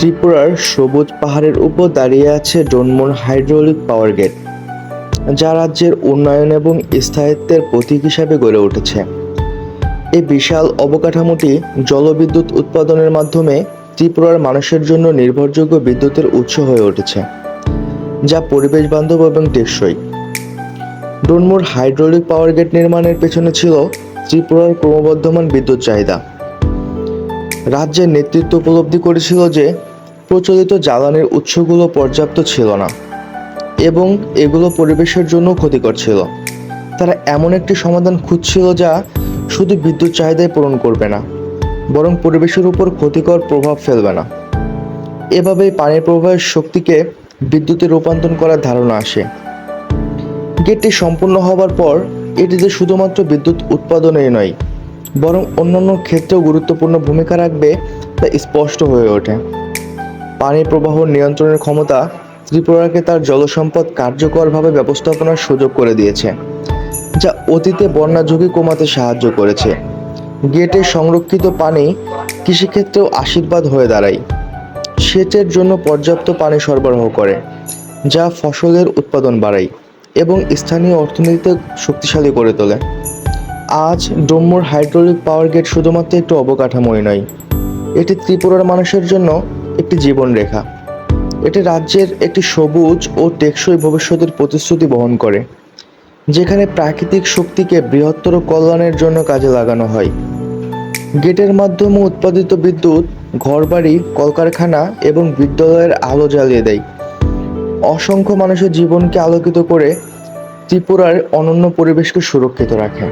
ত্রিপুরার সবুজ পাহাড়ের উপর দাঁড়িয়ে আছে ডোনমুর হাইড্রোলিক পাওয়ার গেট, যা রাজ্যের উন্নয়ন এবং স্থায়িত্বের প্রতীক হিসাবে গড়ে উঠেছে। এই বিশাল অবকাঠামোটি জলবিদ্যুৎ উৎপাদনের মাধ্যমে ত্রিপুরার মানুষের জন্য নির্ভরযোগ্য বিদ্যুতের উৎস হয়ে উঠেছে, যা পরিবেশ বান্ধব এবং টেকসই। ডোনমুর হাইড্রোলিক পাওয়ার গেট নির্মাণের পেছনে ছিল ত্রিপুরার ক্রমবর্ধমান বিদ্যুৎ চাহিদা। রাজ্যের নেতৃত্ব উপলব্ধি করেছিল যে প্রচলিত জ্বালানির উৎসগুলো পর্যাপ্ত ছিল না এবং এগুলো পরিবেশের জন্য ক্ষতিকর ছিল। তারা এমন একটি সমাধান খুঁজছিল যা শুধু বিদ্যুৎ চাহিদাই পূরণ করবে না, বরং পরিবেশের উপর ক্ষতিকর প্রভাব ফেলবে না। এভাবেই পানির প্রবাহের শক্তিকে বিদ্যুতে রূপান্তর করার ধারণা আসে। গেটটি সম্পূর্ণ হবার পর এটিতে শুধুমাত্র বিদ্যুৎ উৎপাদনেই নয়, বরং অন্যান্য ক্ষেত্রেও গুরুত্বপূর্ণ ভূমিকা রাখবে তা স্পষ্ট হয়ে ওঠে। পানি প্রবাহ নিয়ন্ত্রণের ক্ষমতা ত্রিপুরাকে তার জলসম্পদ কার্যকরভাবে ব্যবস্থাপনার সুযোগ করে দিয়েছে, যা অতীতে বন্যা ঝুঁকি কমাতে সাহায্য করেছে। গেটে সংরক্ষিত পানি কৃষিক্ষেত্রেও আশীর্বাদ হয়ে দাঁড়ায়। সেচের জন্য পর্যাপ্ত পানি সরবরাহ করে, যা ফসলের উৎপাদন বাড়ায় এবং স্থানীয় অর্থনীতিতে শক্তিশালী করে তোলে। আজ ডোমমুর হাইড্রোলিক পাওয়ার গেট শুধুমাত্র একটি অবকাঠামোই নয়, এটি ত্রিপুরার মানুষের জন্য একটি জীবনরেখা। এটি রাজ্যের একটি সবুজ ও টেকসই ভবিষ্যতের প্রতিশ্রুতি বহন করে, যেখানে প্রাকৃতিক শক্তিকে বৃহত্তর কল্যাণের জন্য কাজে লাগানো হয়। গেটের মাধ্যমে উৎপাদিত বিদ্যুৎ ঘরবাড়ি, কলকারখানা এবং বিদ্যালয়ের আলো জ্বালিয়ে দেয়, অসংখ্য মানুষের জীবনকে আলোকিত করে ত্রিপুরার অনন্য পরিবেশকে সুরক্ষিত রাখে।